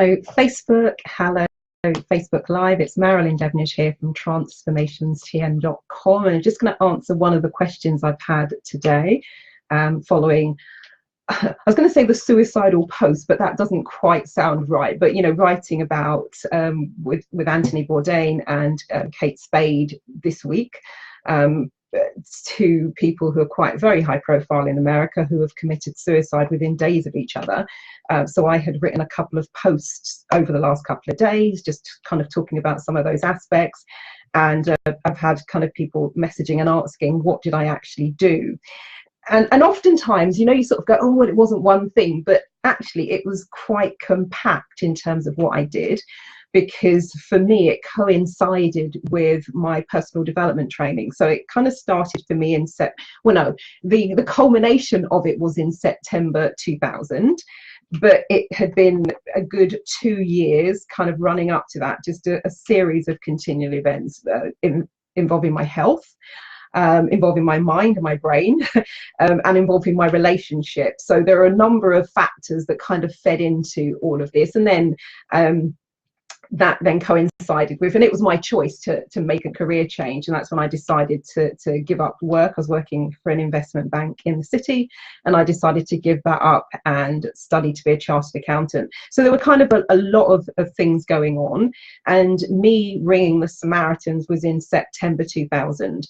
Facebook, hello, Facebook Live. It's Marilyn Devonish here from transformationstm.com, and I'm just going to answer one of the questions I've had today following, I was going to say the suicidal post, but that doesn't quite sound right. But, you know, writing about with Anthony Bourdain and Kate Spade this week, two people who are quite very high profile in America who have committed suicide within days of each other. So I had written a couple of posts over the last couple of days, just kind of talking about some of those aspects. And I've had kind of people messaging and asking, what did I actually do? And oftentimes, you know, you sort of go, oh, well, it wasn't one thing, but actually it was quite compact in terms of what I did, because for me, it coincided with my personal development training. So it kind of started for me in the culmination of it was in September 2000, but it had been a good 2 years kind of running up to that, just a series of continual events involving my health, involving my mind and my brain, and involving my relationship. So there are a number of factors that kind of fed into all of this. And then that then coincided with, and it was my choice to make a career change, and that's when I decided to give up work. I was working for an investment bank in the city, and I decided to give that up and study to be a chartered accountant. So there were kind of a lot of things going on, and me ringing the Samaritans was in September 2000.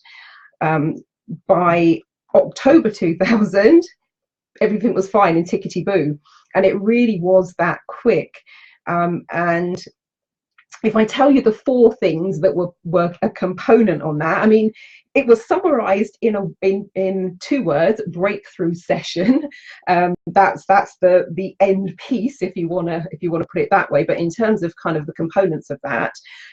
By October 2000, everything was fine and tickety-boo, and it really was that quick. And if I tell you the 4 things that were a component on that, I mean, it was summarized in 2 words: breakthrough session. That's the end piece, if you want to put it that way. But in terms of kind of the components of that,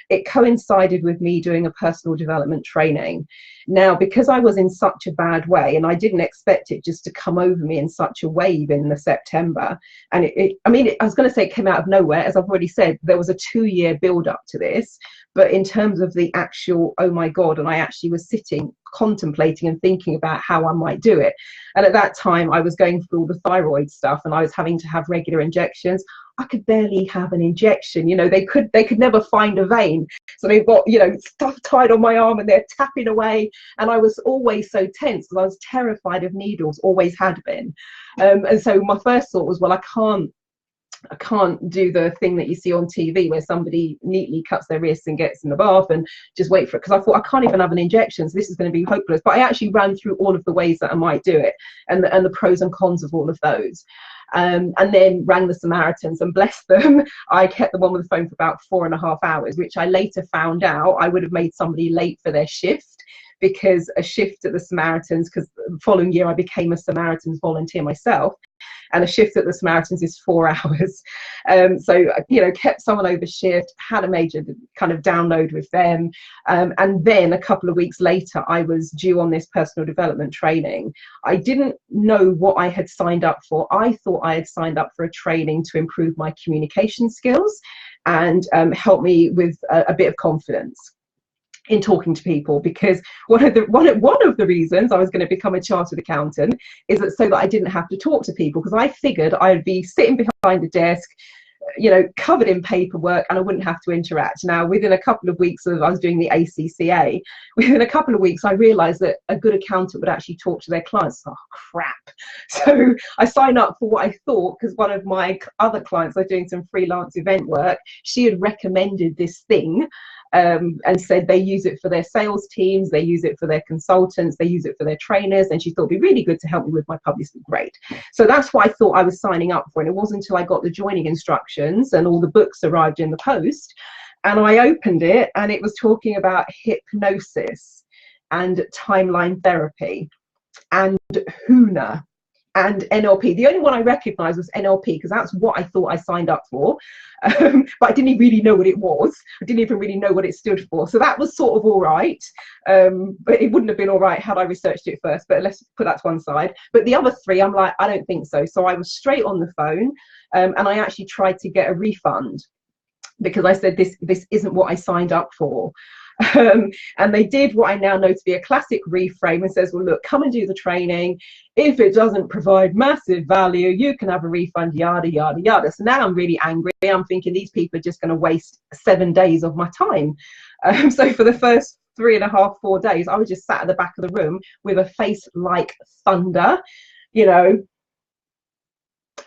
it coincided with me doing a personal development training. Now, because I was in such a bad way, and I didn't expect it just to come over me in such a wave in the September, and I was going to say it came out of nowhere. As I've already said, there was a 2-year build up to this. But in terms of the actual, oh my God, and I actually was sitting, contemplating and thinking about how I might do it. And at that time, I was going through all the thyroid stuff, and I was having to have regular injections. I could barely have an injection. You know, they could never find a vein. So they've got, you know, stuff tied on my arm and they're tapping away. And I was always so tense because I was terrified of needles, always had been. And so my first thought was, well, I can't do the thing that you see on TV where somebody neatly cuts their wrists and gets in the bath and just wait for it, because I thought I can't even have an injection, so this is going to be hopeless. But I actually ran through all of the ways that I might do it, and the pros and cons of all of those, and then rang the Samaritans, and bless them, I kept them on the phone for about 4.5 hours, which I later found out I would have made somebody late for their shift, because a shift at the Samaritans, because the following year I became a Samaritans volunteer myself, and a shift at the Samaritans is 4 hours. So, you know, kept someone over shift, had a major kind of download with them. And then a couple of weeks later, I was due on this personal development training. I didn't know what I had signed up for. I thought I had signed up for a training to improve my communication skills and help me with a bit of confidence in talking to people, because one of the reasons I was going to become a chartered accountant is that so that I didn't have to talk to people, because I figured I'd be sitting behind a desk, you know, covered in paperwork, and I wouldn't have to interact. Now, within a couple of weeks of I was doing the ACCA, within a couple of weeks I realized that a good accountant would actually talk to their clients. Oh crap. So I signed up for what I thought, because one of my other clients, I was doing some freelance event work, she had recommended this thing, and said they use it for their sales teams, they use it for their consultants, they use it for their trainers, and she thought it'd be really good to help me with my publicity. Great. So that's what I thought I was signing up for, and it wasn't until I got the joining instructions and all the books arrived in the post, and I opened it, and it was talking about hypnosis and timeline therapy and HUNA and NLP. The only one I recognized was NLP, because that's what I thought I signed up for, but I didn't really know what it was. I didn't even really know what it stood for. So that was sort of all right, but it wouldn't have been all right had I researched it first, but let's put that to one side. But the other 3, I'm like, I don't think so. So I was straight on the phone, and I actually tried to get a refund, because I said this isn't what I signed up for. And they did what I now know to be a classic reframe and says, well, look, come and do the training. If it doesn't provide massive value, you can have a refund, yada, yada, yada. So now I'm really angry. I'm thinking these people are just going to waste 7 days of my time. So for the first 3.5, 4 days, I was just sat at the back of the room with a face like thunder, you know.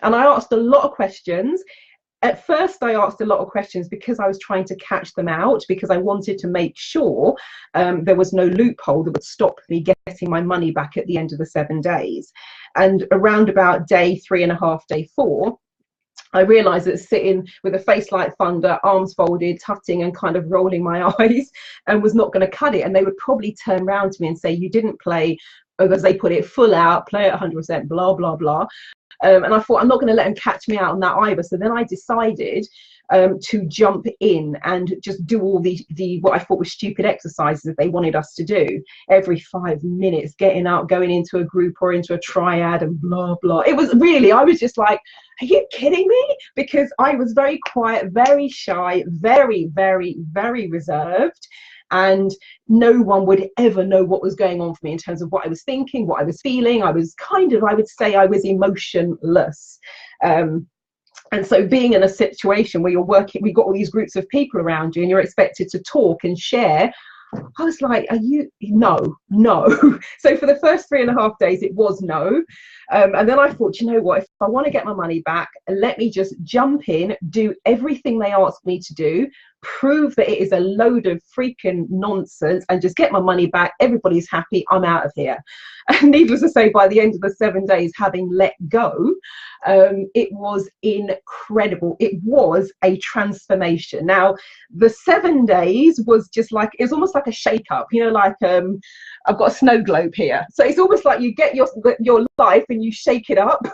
And I asked a lot of questions. At first, I asked a lot of questions because I was trying to catch them out, because I wanted to make sure there was no loophole that would stop me getting my money back at the end of the 7 days. And around about day 3.5, day 4, I realised that sitting with a face like thunder, arms folded, tutting and kind of rolling my eyes, and was not going to cut it. And they would probably turn around to me and say, you didn't play, as they put it, full out, play at 100%, blah, blah, blah. And I thought, I'm not going to let them catch me out on that either. So then I decided to jump in and just do all the what I thought were stupid exercises that they wanted us to do every 5 minutes, getting up, going into a group or into a triad and blah, blah. It was really, I was just like, are you kidding me? Because I was very quiet, very shy, very, very, very reserved. And no one would ever know what was going on for me in terms of what I was thinking, what I was feeling. I was kind of, I would say I was emotionless. And so being in a situation where you're working, we've got all these groups of people around you and you're expected to talk and share, I was like, are you, no. So for the first 3.5 days, it was no. And then I thought, you know what, if I want to get my money back, let me just jump in, do everything they asked me to do, prove that it is a load of freaking nonsense, and just get my money back. Everybody's happy. I'm out of here. And needless to say, by the end of the 7 days, having let go, it was incredible. It was a transformation. Now, the 7 days was just like, it was almost like a shake up, you know, like I've got a snow globe here. So it's almost like you get your life and you shake it up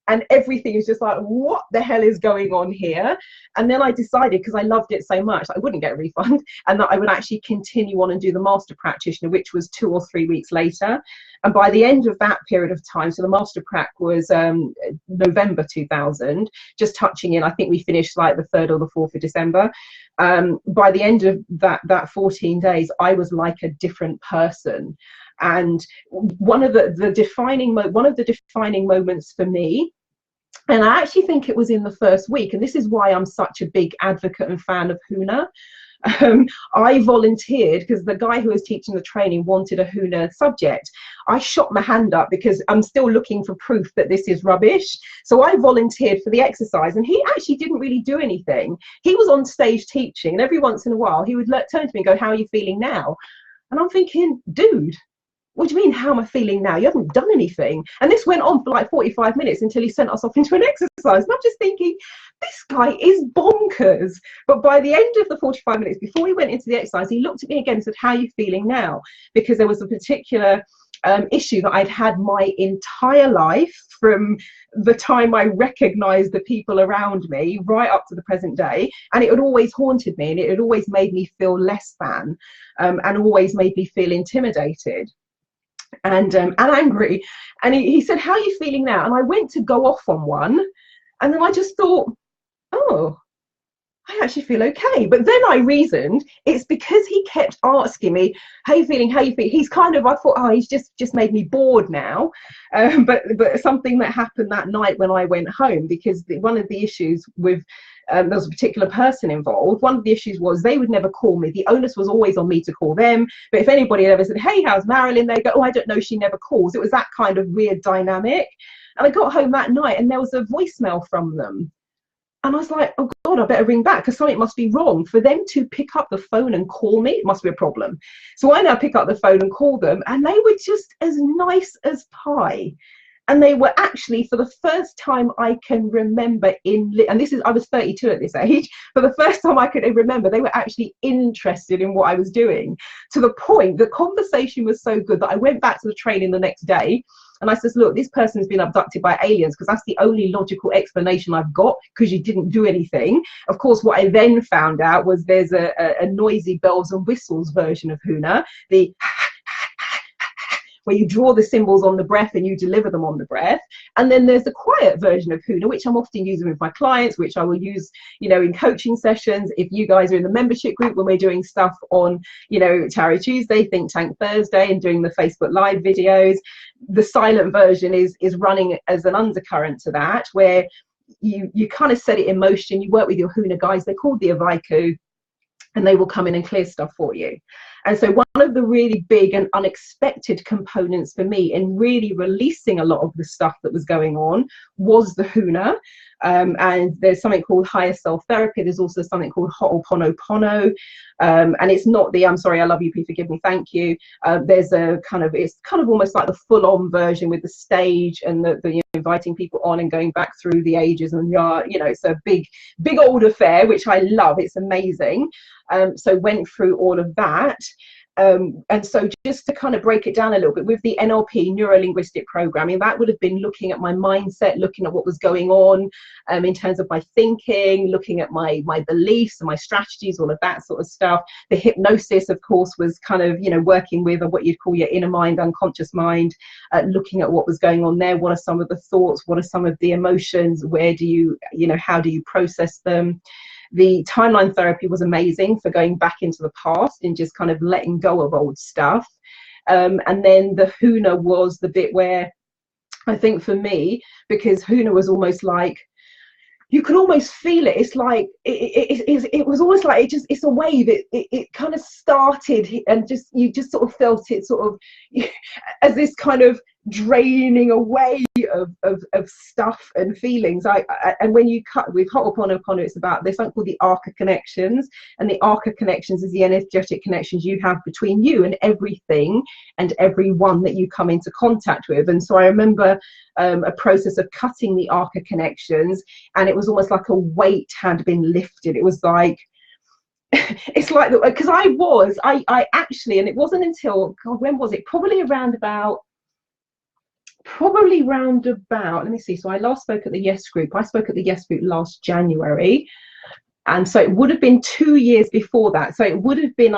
and everything is just like, what the hell is going on here? And then I decided, because I loved it so much, I wouldn't get a refund, and that I would actually continue on and do the master practitioner, which was 2 or 3 weeks later. And by the end of that period of time, so the master prac was November 2000, just touching in, I think we finished like the 3rd or the 4th of December. By the end of that 14 days, I was like a different person. And one of the defining moments for me, and I actually think it was in the first week, and this is why I'm such a big advocate and fan of HUNA. I volunteered because the guy who was teaching the training wanted a HUNA subject. I shot my hand up because I'm still looking for proof that this is rubbish. So I volunteered for the exercise, and he actually didn't really do anything. He was on stage teaching, and every once in a while he would turn to me and go, how are you feeling now? And I'm thinking, dude, what do you mean, how am I feeling now? You haven't done anything. And this went on for like 45 minutes until he sent us off into an exercise. And I'm just thinking, this guy is bonkers. But by the end of the 45 minutes, before we went into the exercise, he looked at me again and said, how are you feeling now? Because there was a particular issue that I'd had my entire life, from the time I recognized the people around me right up to the present day. And it had always haunted me, and it had always made me feel less than, and always made me feel intimidated and angry. And he said, how are you feeling now? And I went to go off on one, and then I just thought, oh, I actually feel okay. But then I reasoned, it's because he kept asking me, how you feeling, how you feeling? He's kind of, I thought, oh, he's just made me bored now. But something that happened that night when I went home, because one of the issues with, there was a particular person involved. One of the issues was they would never call me. The onus was always on me to call them. But if anybody had ever said, hey, how's Marilyn? They go, oh, I don't know, she never calls. It was that kind of weird dynamic. And I got home that night and there was a voicemail from them. And I was like, oh God, I better ring back because something must be wrong. For them to pick up the phone and call me, it must be a problem. So I now pick up the phone and call them, and they were just as nice as pie. And they were actually, for the first time I can remember and this is, I was 32 at this age, for the first time I could remember, they were actually interested in what I was doing, to the point the conversation was so good that I went back to the training the next day. And I says, look, this person's been abducted by aliens, because that's the only logical explanation I've got, because you didn't do anything. Of course, what I then found out was there's a noisy bells and whistles version of HUNA, the where you draw the symbols on the breath and you deliver them on the breath. And then there's the quiet version of Huna, which I'm often using with my clients, which I will use, you know, in coaching sessions. If you guys are in the membership group, when we're doing stuff on, you know, Tarot Tuesday, Think Tank Thursday, and doing the Facebook Live videos, the silent version is running as an undercurrent to that, where you kind of set it in motion. You work with your Huna guys, they're called the Avaiku, and they will come in and clear stuff for you. And so one of the really big and unexpected components for me in really releasing a lot of the stuff that was going on was the Huna. And there's something called higher self therapy. There's also something called Ho'oponopono. And it's not the I'm sorry, I love you, please forgive me, thank you. There's a kind of, it's kind of almost like the full-on version with the stage and the you know, inviting people on and going back through the ages, and you know, it's a big old affair, which I love. It's amazing. So went through all of that. And so just to kind of break it down a little bit, with the NLP, neuro-linguistic programming, that would have been looking at my mindset, looking at what was going on in terms of my thinking, looking at my beliefs and my strategies, all of that sort of stuff. The hypnosis, of course, was kind of, you know, working with what you'd call your inner mind, unconscious mind, looking at what was going on there. What are some of the thoughts? What are some of the emotions? Where do you know, how do you process them? The timeline therapy was amazing for going back into the past and just kind of letting go of old stuff. And then the Huna was the bit where I think for me, because Huna was almost like, you could almost feel it. It's like, it was almost like it's a wave. It kind of started and you just sort of felt it sort of as this kind of draining away of stuff and feelings. And when you cut with Ho'oponopono, it's about, there's something called the arc of connections, and the arc of connections is the energetic connections you have between you and everything and everyone that you come into contact with. And so I remember a process of cutting the arc of connections, and it was almost like a weight had been lifted. It was like, it's like, because I actually, and it wasn't until, God, when was it? Probably round about, let me see, so I last spoke at the Yes Group. I spoke at the Yes Group last January, and so it would have been 2 years before that. So it would have been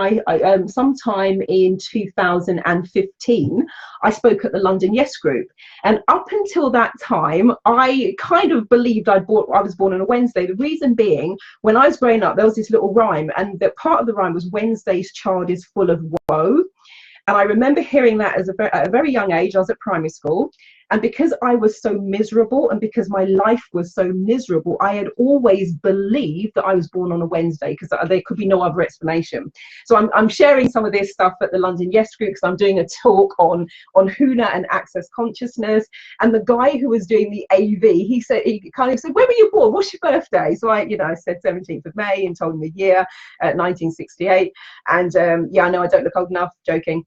sometime in 2015 I spoke at the London Yes Group, and up until that time I kind of believed I was born on a Wednesday. The reason being, when I was growing up, there was this little rhyme, and the part of the rhyme was, Wednesday's child is full of woe. And I remember hearing that at a very young age. I was at primary school, and because I was so miserable and because my life was so miserable, I had always believed that I was born on a Wednesday, because there could be no other explanation. So I'm sharing some of this stuff at the London Yes Group, because I'm doing a talk on Huna and access consciousness. And the guy who was doing the AV, he kind of said, when were you born? What's your birthday? So I said 17th of May and told him the year, 1968. And yeah, I know I don't look old enough, joking.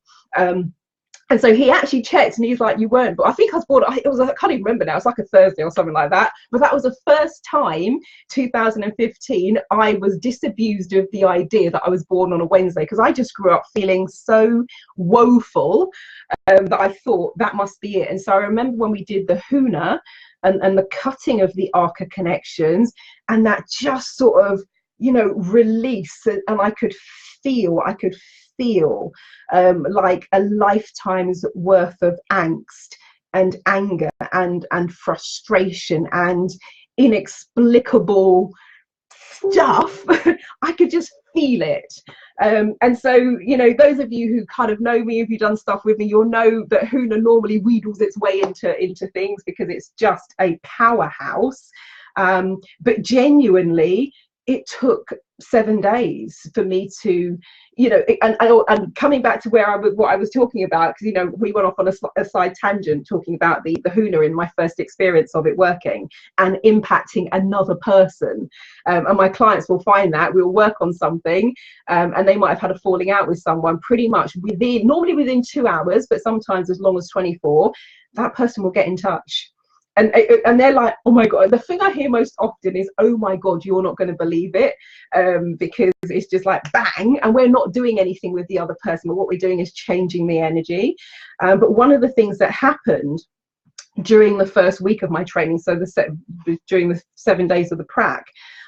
And so he actually checked, and he's like, you weren't, but I think I was born, I can't even remember now, it's like a Thursday or something like that. But that was the first time, 2015, I was disabused of the idea that I was born on a Wednesday, because I just grew up feeling so woeful that I thought that must be it. And so I remember when we did the Huna and the cutting of the arc of connections, and that just sort of, release, and I could feel like a lifetime's worth of angst and anger and frustration and inexplicable stuff. I could just feel it. And so, those of you who kind of know me, if you've done stuff with me, you'll know that Huna normally wheedles its way into things, because it's just a powerhouse. But genuinely, it took 7 days for me to, and coming back to what I was talking about, because, we went off on a side tangent talking about the Huna in my first experience of it working and impacting another person. And my clients will find that we'll work on something, and they might have had a falling out with someone pretty much normally within 2 hours, but sometimes as long as 24, that person will get in touch. And they're like, oh my God. The thing I hear most often is, oh my God, you're not going to believe it, because it's just like bang, and we're not doing anything with the other person, but what we're doing is changing the energy. But one of the things that happened during the first week of my training, so during the 7 days of the prac,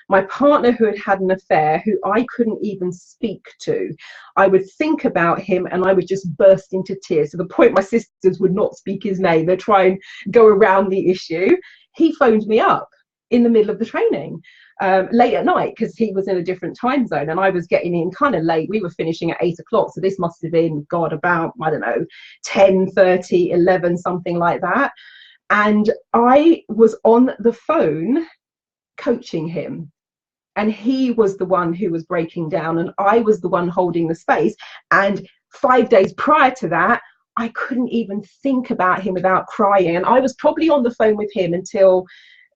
my partner who had had an affair, who I couldn't even speak to. I would think about him and I would just burst into tears, to the point my sisters would not speak his name. They'd try and go around the issue. He phoned me up in the middle of the training, late at night, because he was in a different time zone and I was getting in kind of late. We were finishing at 8 o'clock, so this must have been, God, about, I don't know, 10:30, 11, something like that. And I was on the phone coaching him, and he was the one who was breaking down and I was the one holding the space. And 5 days prior to that, I couldn't even think about him without crying, and I was probably on the phone with him until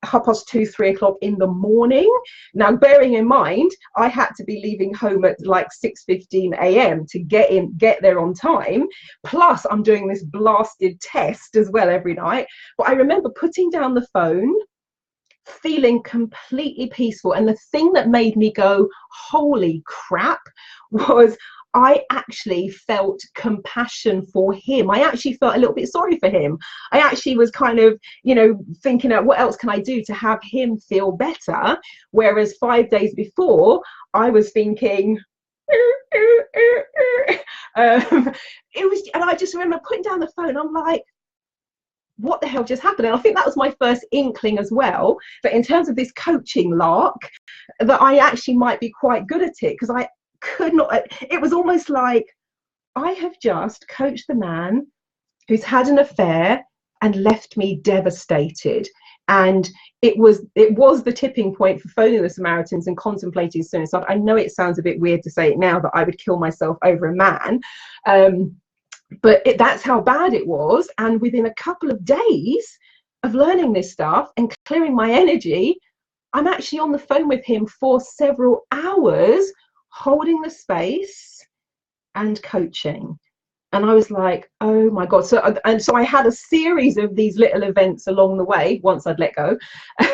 2:30, 3 o'clock in the morning. Now, bearing in mind, I had to be leaving home at like 6:15 a.m. to get there on time. Plus, I'm doing this blasted test as well every night. But I remember putting down the phone, feeling completely peaceful. And the thing that made me go, holy crap, was I actually felt compassion for him. I actually felt a little bit sorry for him. I actually was kind of, thinking out what else can I do to have him feel better? Whereas 5 days before, I was thinking, it was, and I just remember putting down the phone. I'm like, what the hell just happened? And I think that was my first inkling as well, that in terms of this coaching lark, that I actually might be quite good at it, because I could not, it was almost like I have just coached the man who's had an affair and left me devastated. And it was the tipping point for phoning the Samaritans and contemplating suicide. I know it sounds a bit weird to say it now, that I would kill myself over a man, but that's how bad it was. And within a couple of days of learning this stuff and clearing my energy, I'm actually on the phone with him for several hours, holding the space and coaching. And I was like, oh my God. So I had a series of these little events along the way, once I'd let go,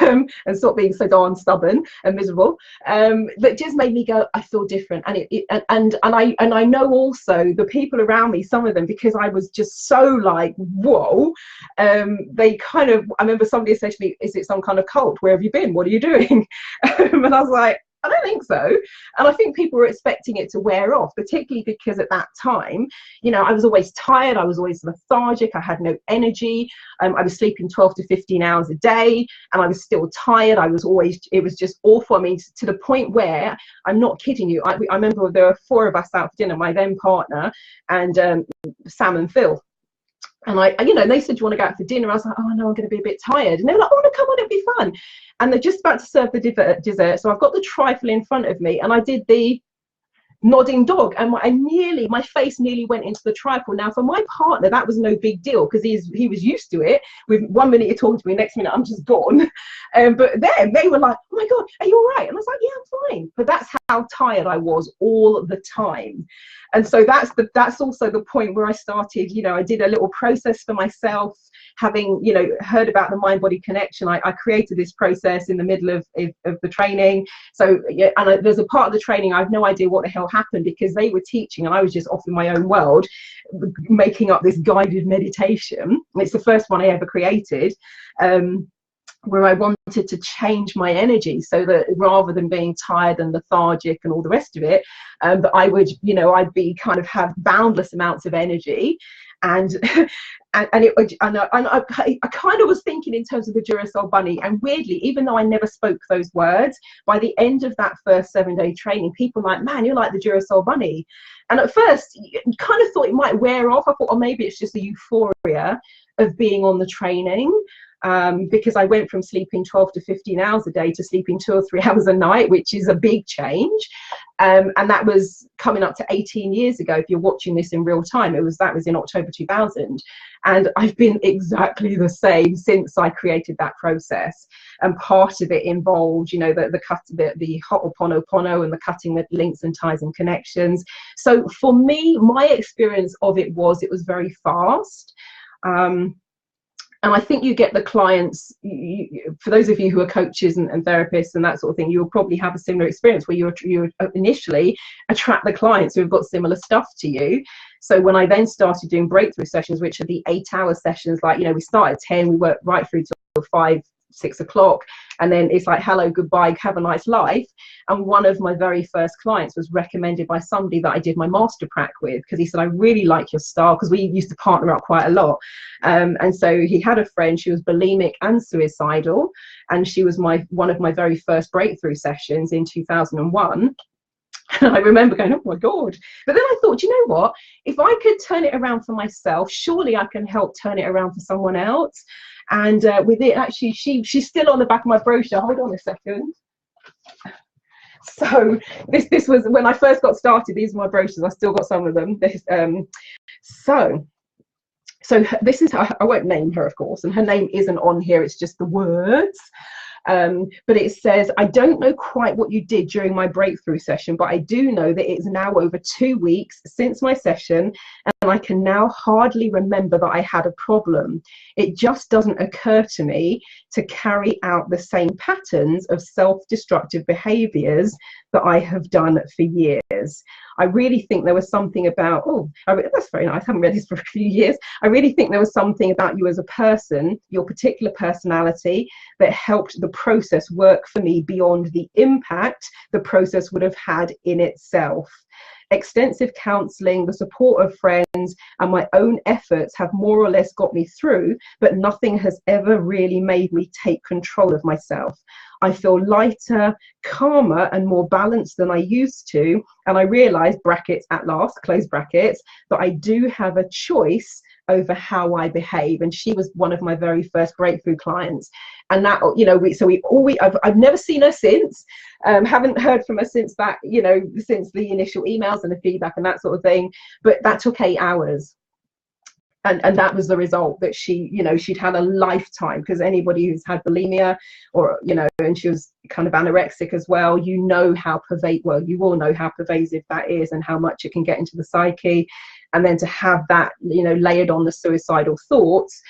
and stop being so darn stubborn and miserable, that just made me go, I feel different. And I know also the people around me, some of them, because I was just so like, whoa, they kind of, I remember somebody said to me, is it some kind of cult? Where have you been? What are you doing? And I was like, I don't think so. And I think people were expecting it to wear off, particularly because at that time, I was always tired. I was always lethargic. I had no energy. I was sleeping 12 to 15 hours a day, and I was still tired. It was just awful. I mean, to the point where, I'm not kidding you, I remember there were 4 of us out for dinner, my then partner and Sam and Phil. And they said, do you want to go out for dinner? I was like, oh no, I'm going to be a bit tired. And they were like, oh no, come on, it'll be fun. And they're just about to serve the dessert. So I've got the trifle in front of me, and I did the nodding dog, and my face nearly went into the trifle. Now, for my partner, that was no big deal, because he was used to it. With 1 minute you're talking to me, next minute I'm just gone. But then they were like, oh my God, are you all right? And I was like, yeah, I'm fine. But that's how tired I was all the time. And so that's also the point where I started, I did a little process for myself, having, heard about the mind-body connection. I created this process in the middle of the training. So, yeah, and there's a part of the training, I have no idea what the hell happened, because they were teaching and I was just off in my own world, making up this guided meditation. It's the first one I ever created, where I wanted to change my energy, so that rather than being tired and lethargic and all the rest of it, that I would, I'd be kind of have boundless amounts of energy. And I kind of was thinking in terms of the Duracell bunny. And weirdly, even though I never spoke those words, by the end of that first 7-day training, people were like, man, you're like the Duracell bunny. And at first, kind of thought it might wear off. I thought, oh, maybe it's just the euphoria of being on the training. Because I went from sleeping 12 to 15 hours a day to sleeping 2 or 3 hours a night, which is a big change. And that was coming up to 18 years ago. If you're watching this in real time, that was in October 2000. And I've been exactly the same since I created that process. And part of it involved, the Ho'oponopono and the cutting the links and ties and connections. So for me, my experience of it was very fast. And I think you get the clients, for those of you who are coaches and therapists and that sort of thing, you'll probably have a similar experience where you initially attract the clients who have got similar stuff to you. So when I then started doing breakthrough sessions, which are the 8-hour sessions, like, we start at 10, we work right through till 5, 6 o'clock, and then it's like, hello, goodbye, have a nice life. And one of my very first clients was recommended by somebody that I did my master prac with, because he said, I really like your style, because we used to partner up quite a lot. And so he had a friend, she was bulimic and suicidal, and she was one of my very first breakthrough sessions in 2001. And I remember going, oh my God. But then I thought, you know what? If I could turn it around for myself, surely I can help turn it around for someone else. And with it, actually, she's still on the back of my brochure. Hold on a second. So this was when I first got started. These are my brochures. I still got some of them. So this is her. I won't name her, of course, and her name isn't on here. It's just the words. But it says, I don't know quite what you did during my breakthrough session, but I do know that it's now over 2 weeks since my session, and I can now hardly remember that I had a problem. It just doesn't occur to me to carry out the same patterns of self-destructive behaviors that I have done for years. I really think there was something about, that's very nice, I haven't read this for a few years. I really think there was something about you as a person, your particular personality, that helped the process work for me beyond the impact the process would have had in itself. Extensive counselling, the support of friends, and my own efforts have more or less got me through, but nothing has ever really made me take control of myself. I feel lighter, calmer, and more balanced than I used to, and I realised, brackets at last, close brackets, that I do have a choice over how I behave. And she was one of my very first breakthrough clients. And that, I've never seen her since, haven't heard from her since that, since the initial emails and the feedback and that sort of thing. But that took 8 hours. And that was the result, that she'd had a lifetime, because anybody who's had bulimia or, and she was kind of anorexic as well, you all know how pervasive that is and how much it can get into the psyche. And then to have that, layered on the suicidal thoughts.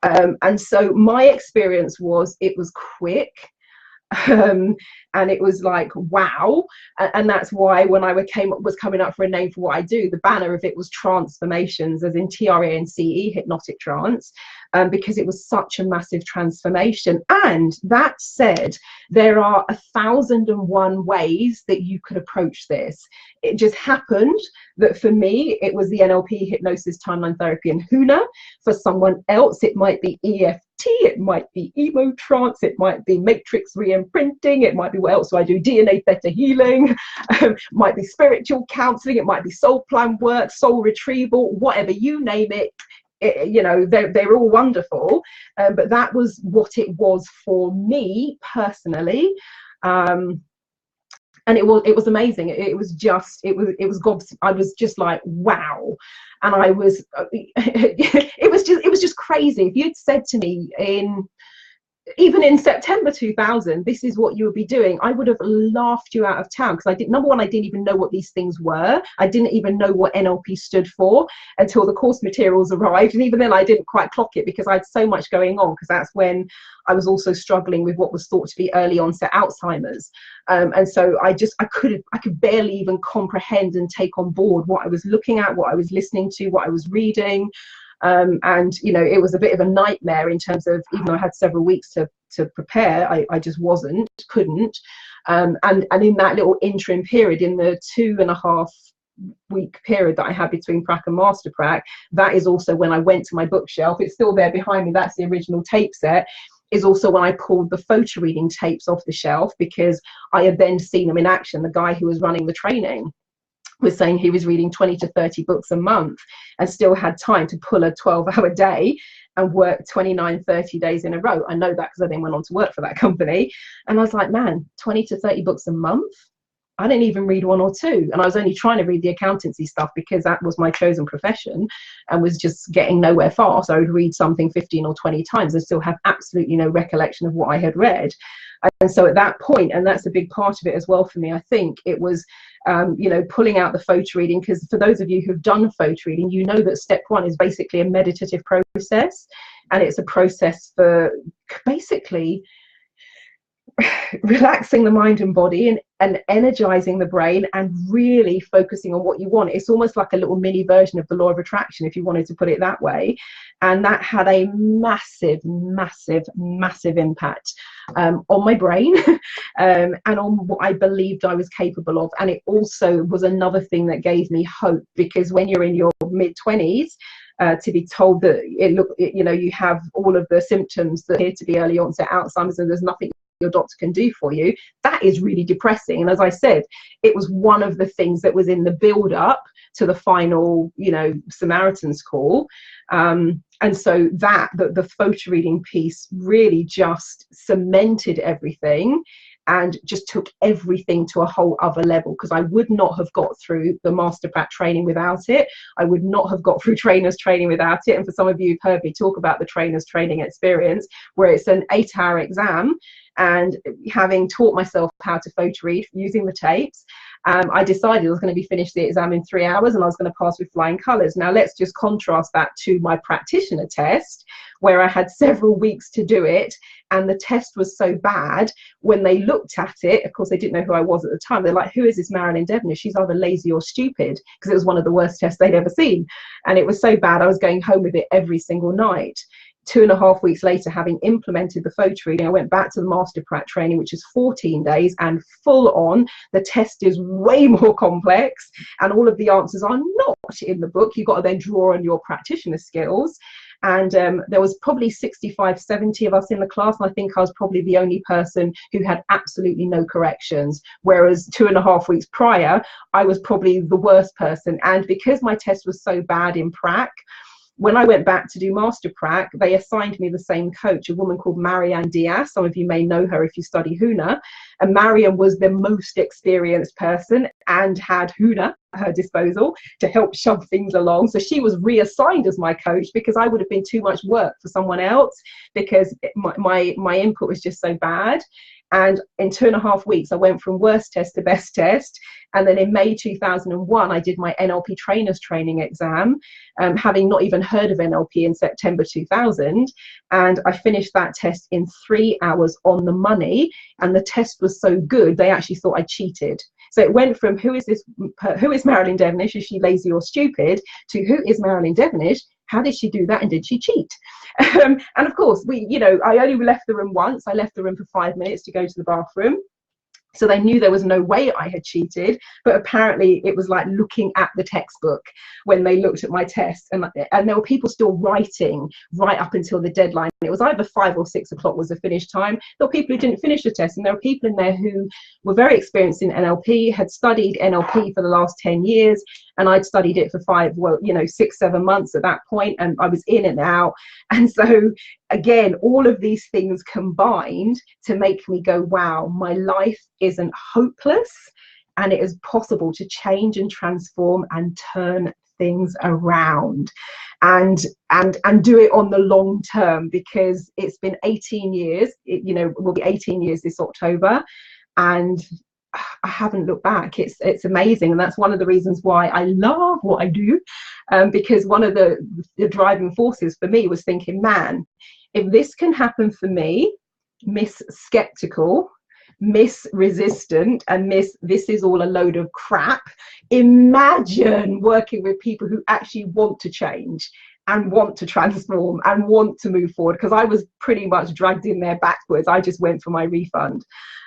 And so my experience was, it was quick. And it was like, wow. And that's why when I was coming up for a name for what I do, the banner of it was transformations, as in trance, hypnotic trance, because it was such a massive transformation. And that said, there are 1,001 ways that you could approach this. It just happened that for me, it was the NLP, hypnosis, timeline therapy, and HUNA. For someone else, it might be EFT, it might be emo trance, it might be matrix re-imprinting, it might be, what else do I do, DNA theta healing, might be spiritual counseling, it might be soul plan work, soul retrieval, whatever, you name it. They're all wonderful, but that was what it was for me personally. And it was amazing. It was God. I was just like, wow. And I was, it was just crazy. If you'd said to me even in September 2000, this is what you would be doing, I would have laughed you out of town, because number one, I didn't even know what these things were. I didn't even know what NLP stood for until the course materials arrived. And even then I didn't quite clock it, because I had so much going on, because that's when I was also struggling with what was thought to be early onset Alzheimer's. And so I could barely even comprehend and take on board what I was looking at, what I was listening to, what I was reading. And it was a bit of a nightmare in terms of, even though I had several weeks to prepare, I just couldn't. And in that little interim period, in the 2.5 week period that I had between prac and master prac, that is also when I went to my bookshelf. It's still there behind me. That's the original tape set. Is also when I pulled the photo reading tapes off the shelf, because I had then seen them in action. The guy who was running the training was saying he was reading 20 to 30 books a month and still had time to pull a 12-hour day and work 29, 30 days in a row. I know that because I then went on to work for that company. And I was like, man, 20 to 30 books a month? I didn't even read 1 or 2. And I was only trying to read the accountancy stuff because that was my chosen profession and was just getting nowhere fast. I would read something 15 or 20 times and still have absolutely no recollection of what I had read. And so at that point, and that's a big part of it as well for me, I think it was, pulling out the photo reading, because for those of you who've done photo reading, you know that step 1 is basically a meditative process. And it's a process for basically relaxing the mind and body, and energizing the brain, and really focusing on what you want. It's almost like a little mini version of the law of attraction, if you wanted to put it that way. And that had a massive impact on my brain, and on what I believed I was capable of. And it also was another thing that gave me hope, because when you're in your mid-20s, to be told that you have all of the symptoms that appear to be early onset Alzheimer's and there's nothing your doctor can do for you, that is really depressing. And as I said, it was one of the things that was in the build up to the final, Samaritans call. And so the photo reading piece really just cemented everything and just took everything to a whole other level, because I would not have got through the Master Prac training without it. I would not have got through trainers training without it. And for some of you who've heard me talk about the trainers training experience, where it's an 8-hour exam, and having taught myself how to photo read using the tapes, I decided I was going to be finished the exam in 3 hours and I was going to pass with flying colours. Now let's just contrast that to my practitioner test, where I had several weeks to do it, and the test was so bad, when they looked at it, of course they didn't know who I was at the time, they're like, who is this Marilyn Devonish? She's either lazy or stupid, because it was one of the worst tests they'd ever seen. And it was so bad I was going home with it every single night. 2.5 weeks later, having implemented the photo reading, I went back to the Master Prac training, which is 14 days and full on. The test is way more complex, and all of the answers are not in the book. You've got to then draw on your practitioner skills. And there was probably 65, 70 of us in the class, and I think I was probably the only person who had absolutely no corrections, whereas 2.5 weeks prior, I was probably the worst person. And because my test was so bad in Prac, when I went back to do Master Prac, they assigned me the same coach, a woman called Marianne Diaz. Some of you may know her if you study Huna. And Marianne was the most experienced person and had Huna at her disposal to help shove things along. So she was reassigned as my coach, because I would have been too much work for someone else, because my input was just so bad. And in 2.5 weeks, I went from worst test to best test. And then in May 2001, I did my NLP trainers training exam, having not even heard of NLP in September 2000. And I finished that test in 3 hours on the money. And the test was so good, they actually thought I cheated. So it went from who is Marilyn Devonish? Is she lazy or stupid? To who is Marilyn Devonish? How did she do that? And did she cheat? And of course, I only left the room once. I left the room for 5 minutes to go to the bathroom. So they knew there was no way I had cheated, but apparently it was like looking at the textbook when they looked at my test, and there were people still writing right up until the deadline. It was either 5 or 6 o'clock was the finish time. There were people who didn't finish the test, and there were people in there who were very experienced in NLP, had studied NLP for the last 10 years, and I'd studied it for 6, 7 months at that point, and I was in and out. And so again, all of these things combined to make me go, wow, my life isn't hopeless, and it is possible to change and transform and turn things around, and do it on the long term, because it's been 18 years. It will be 18 years this October, and I haven't looked back. It's amazing, and that's one of the reasons why I love what I do, because one of the driving forces for me was thinking, man, if this can happen for me, Miss Skeptical, Miss Resistant, and Miss This is all a load of crap, imagine working with people who actually want to change and want to transform and want to move forward, because I was pretty much dragged in there backwards. I just went for my refund.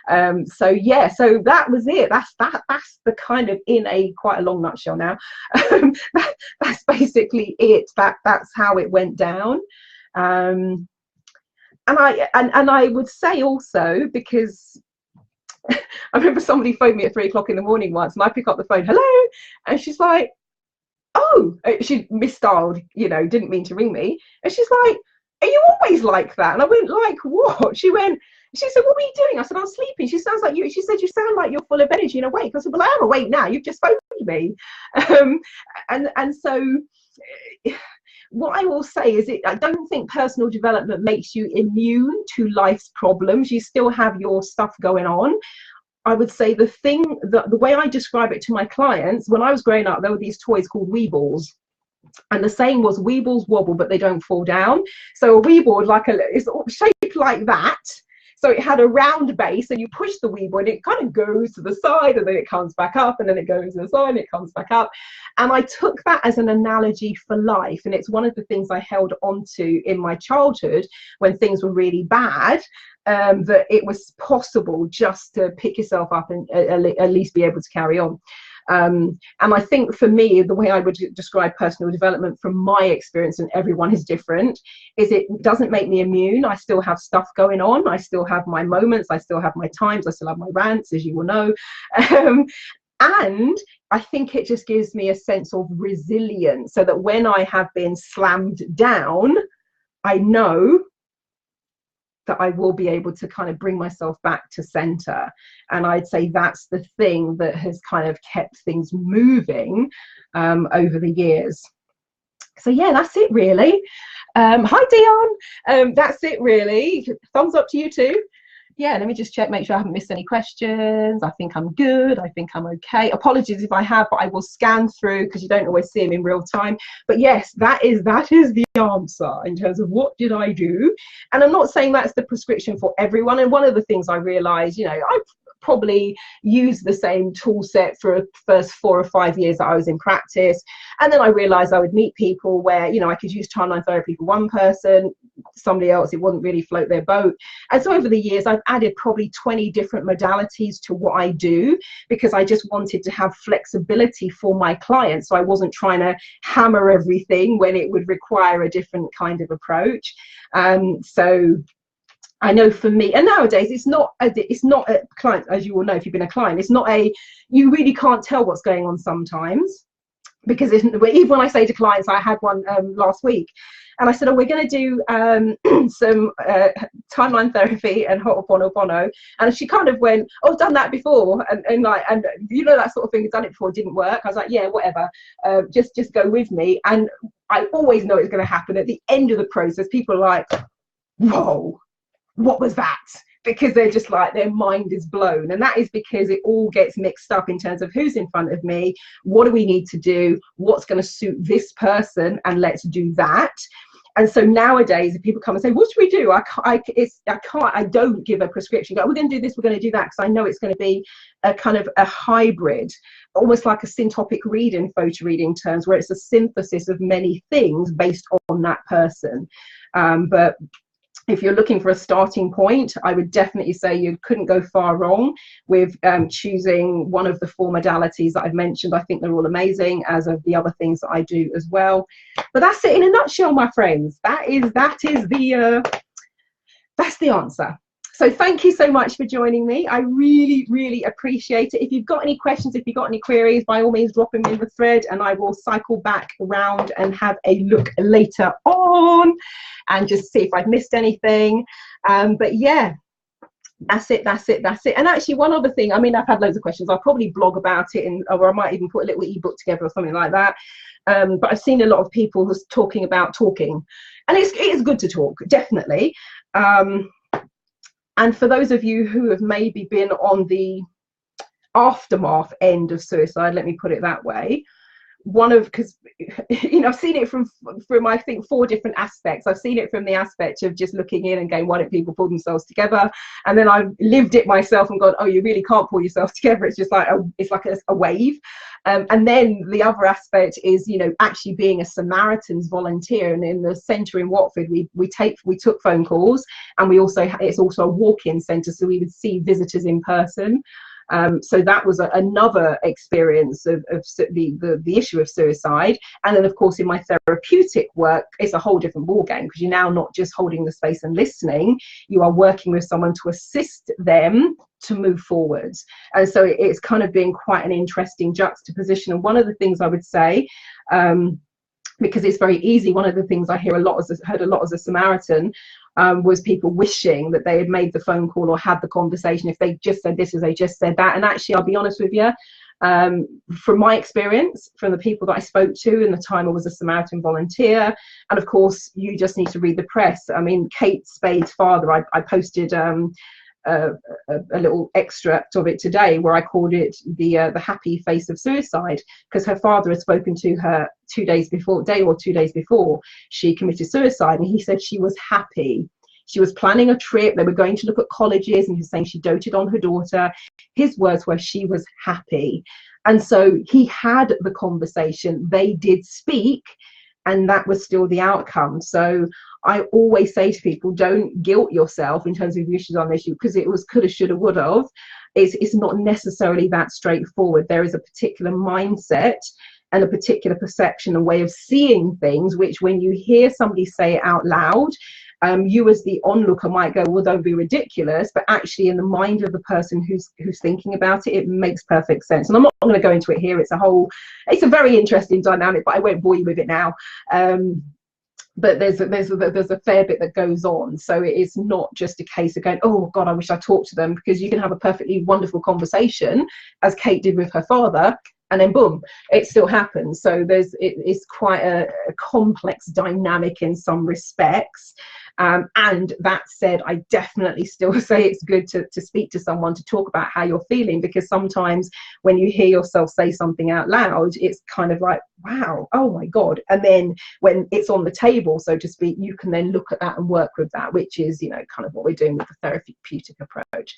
So that was it. That's the kind of, in a quite a long nutshell now, that's basically it. That's how it went down. And I would say also, because I remember somebody phoned me at 3 o'clock in the morning once, and I pick up the phone, hello, and she's like, oh, she misdialed, didn't mean to ring me, and she's like, are you always like that? And I went, like what? She said, what were you doing? I said, I was sleeping. She said, you sound like you're full of energy and awake. I said, well, I am awake now, you've just phoned me. And so what I will say is, I don't think personal development makes you immune to life's problems. You still have your stuff going on. I would say the way I describe it to my clients, when I was growing up, there were these toys called Weebles. And the saying was, Weebles wobble, but they don't fall down. So a Weeble, is shaped like that. So it had a round base, and you push the Weeble and it kind of goes to the side, and then it comes back up, and then it goes to the side and it comes back up. And I took that as an analogy for life, and it's one of the things I held on to in my childhood when things were really bad, that it was possible just to pick yourself up and at least be able to carry on. And I think for me, the way I would describe personal development from my experience, and everyone is different, is it doesn't make me immune. I still have stuff going on. I still have my moments. I still have my times. I still have my rants, as you will know. And I think it just gives me a sense of resilience, so that when I have been slammed down, I know that I will be able to kind of bring myself back to center. And I'd say that's the thing that has kind of kept things moving over the years. So yeah, that's it really. Hi Dion. That's it really. Thumbs up to you too. Yeah, let me just check, make sure I haven't missed any questions. I think I'm good. I think I'm okay. Apologies if I have, but I will scan through because you don't always see them in real time. But yes, that is the answer in terms of what did I do. And I'm not saying that's the prescription for everyone. And one of the things I realized, you know, I probably used the same tool set for the first 4 or 5 years that I was in practice. And then I realized I would meet people where, you know, I could use timeline therapy for one person, somebody else, it wouldn't really float their boat. And so over the years, I've added probably 20 different modalities to what I do, because I just wanted to have flexibility for my clients. So I wasn't trying to hammer everything when it would require a different kind of approach. So I know for me, and nowadays it's not a client, as you will know if you've been a client, it's not a, you really can't tell what's going on sometimes, because even when I say to clients, I had one last week, and I said, oh, we're going to do some timeline therapy and Ho'oponopono, and she kind of went, oh, I've done that before, and like, and you know, that sort of thing, I've done it before, it didn't work. I was like, yeah, whatever, just go with me. And I always know it's going to happen at the end of the process. People are like, whoa, what was that? Because they're just like, their mind is blown. And that is because it all gets mixed up in terms of who's in front of me, what do we need to do, what's going to suit this person, and let's do that. And so nowadays, if people come and say, what should we do? I don't give a prescription. Go, we're going to do this, we're going to do that, because I know it's going to be a kind of a hybrid, almost like a syntopic reading, photo reading terms, where it's a synthesis of many things based on that person. But if you're looking for a starting point, I would definitely say you couldn't go far wrong with choosing one of the 4 modalities that I've mentioned. I think they're all amazing, as of the other things that I do as well. But that's it in a nutshell, my friends. That's the answer. So thank you so much for joining me. I really, really appreciate it. If you've got any questions, if you've got any queries, by all means, drop them in the thread, and I will cycle back around and have a look later on and just see if I've missed anything. But yeah, that's it. And actually, one other thing, I mean, I've had loads of questions. I'll probably blog about it, or I might even put a little ebook together or something like that. But I've seen a lot of people who's talking about talking, and it's good to talk, definitely. And for those of you who have maybe been on the aftermath end of suicide, let me put it that way, because you know, I've seen it from I think 4 different aspects. I've seen it from the aspect of just looking in and going, why don't people pull themselves together? And then I've lived it myself and gone, oh, you really can't pull yourself together. It's just like a wave. And then the other aspect is, you know, actually being a Samaritans volunteer, and in the centre in Watford, we took phone calls, and it's also a walk-in centre, so we would see visitors in person. So that was another experience of the issue of suicide. And then, of course, in my therapeutic work, it's a whole different ballgame, because you're now not just holding the space and listening, you are working with someone to assist them to move forwards. And so it's kind of been quite an interesting juxtaposition. And one of the things I would say, because it's very easy, one of the things I heard a lot as a Samaritan, was people wishing that they had made the phone call or had the conversation. If they just said this, as they just said that. And actually, I'll be honest with you, from my experience, from the people that I spoke to in the time I was a Samaritan volunteer, and of course, you just need to read the press. I mean, Kate Spade's father, I posted a little extract of it today, where I called it the happy face of suicide, because her father had spoken to her 2 days before she committed suicide, and he said she was happy. She was planning a trip. They were going to look at colleges, and he was saying she doted on her daughter. His words were, she was happy. And so he had the conversation. They did speak, and that was still the outcome. So I always say to people, don't guilt yourself in terms of issues on this issue, because it was coulda, shoulda, woulda have. It's not necessarily that straightforward. There is a particular mindset and a particular perception and way of seeing things, which when you hear somebody say it out loud, you as the onlooker might go, well, don't be ridiculous, but actually in the mind of the person who's thinking about it, it makes perfect sense. And I'm not going to go into it here. It's a very interesting dynamic, but I won't bore you with it now. But there's a fair bit that goes on. So it is not just a case of going, oh God, I wish I talked to them, because you can have a perfectly wonderful conversation, as Kate did with her father, and then boom, it still happens. So it's quite a complex dynamic in some respects. And that said, I definitely still say it's good to speak to someone, to talk about how you're feeling, because sometimes when you hear yourself say something out loud, it's kind of like, wow, oh my God. And then when it's on the table, so to speak, you can then look at that and work with that, which is, kind of what we're doing with the therapeutic approach.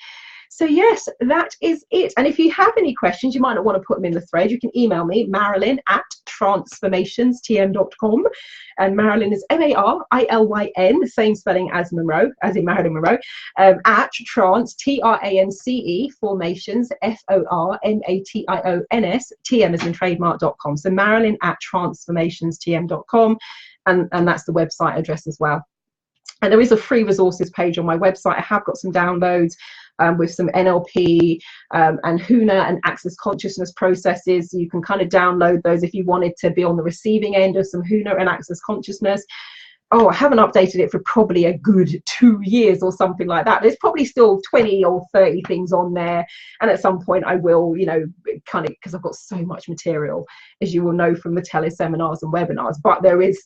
So yes, that is it. And if you have any questions, you might not want to put them in the thread. You can email me, marilyn@transformationstm.com. And Marilyn is Marilyn, the same spelling as Monroe, as in Marilyn Monroe, at trance, TRANCE, formations, FORMATIONS, TM as in trademark.com. So Marilyn@transformationstm.com. And that's the website address as well. And there is a free resources page on my website. I have got some downloads with some NLP and HUNA and access consciousness processes. You can kind of download those if you wanted to be on the receiving end of some HUNA and access consciousness. Oh, I haven't updated it for probably a good 2 years or something like that. There's probably still 20 or 30 things on there. And at some point I will, kind of, because I've got so much material, as you will know from the teleseminars and webinars. But there is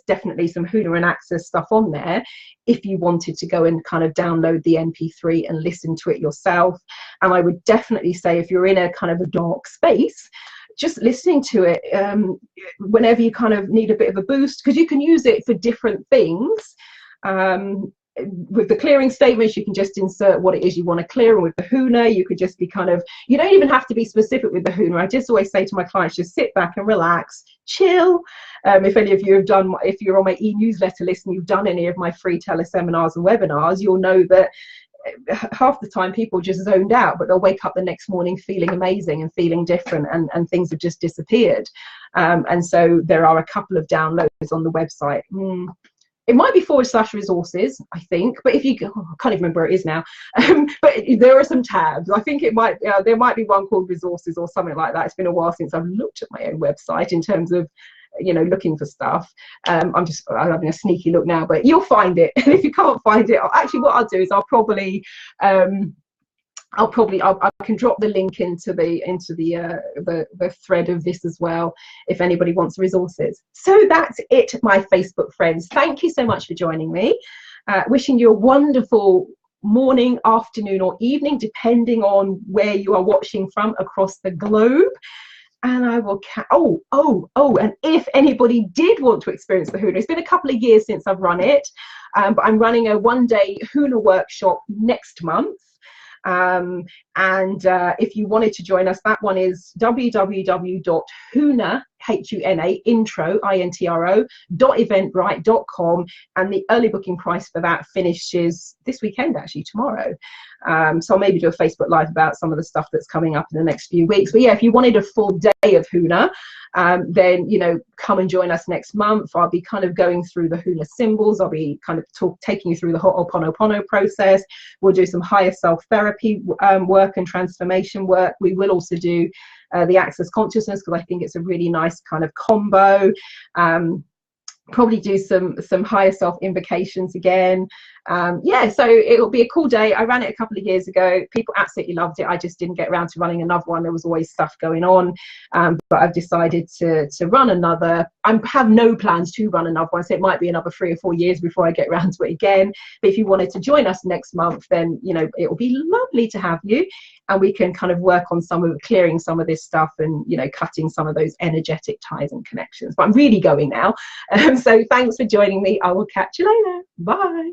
definitely some HUNA and access stuff on there if you wanted to go and kind of download the MP3 and listen to it yourself. And I would definitely say, if you're in a kind of a dark space, just listening to it whenever you kind of need a bit of a boost, because you can use it for different things. With the clearing statements, you can just insert what it is you want to clear, and with the HUNA, you could just be you don't even have to be specific with the HUNA. I just always say to my clients, just sit back and relax, chill. If any of you have done, if you're on my e-newsletter list and you've done any of my free teleseminars and webinars, you'll know that half the time people just zoned out, but they'll wake up the next morning feeling amazing and feeling different, and things have just disappeared. And so there are a couple of downloads on the website. It might be /resources, I think, but if you go, I can't even remember where it is now. But there are some tabs. I think it might there might be one called resources or something like that. It's been a while since I've looked at my own website in terms of looking for stuff. I'm having a sneaky look now, but you'll find it. And if you can't find it, actually what I'll do is I can drop the link into the thread of this as well, if anybody wants resources. So that's it, my Facebook friends. Thank you so much for joining me. Wishing you a wonderful morning, afternoon, or evening, depending on where you are watching from across the globe. And I will and if anybody did want to experience the HUNA, it's been a couple of years since I've run it, but I'm running a one-day HUNA workshop next month. And if you wanted to join us, that one is www.huna, .eventbrite.com, and the early booking price for that finishes this weekend, actually tomorrow. So I'll maybe do a Facebook Live about some of the stuff that's coming up in the next few weeks. But yeah, if you wanted a full day of HUNA, then come and join us next month. I'll be kind of going through the HUNA symbols. I'll be kind of taking you through the Ho'oponopono process. We'll do some higher self therapy work and transformation work. We will also do the access consciousness, because I think it's a really nice kind of combo. Probably do some higher self invocations again. So it'll be a cool day. I ran it a couple of years ago. People absolutely loved it. I just didn't get around to running another one. There was always stuff going on, but I've decided to run another. I have no plans to run another one, so it might be another 3 or 4 years before I get around to it again. But if you wanted to join us next month, then it will be lovely to have you, and we can kind of work on clearing some of this stuff, and cutting some of those energetic ties and connections. But I'm really going now. So thanks for joining me. I will catch you later. Bye.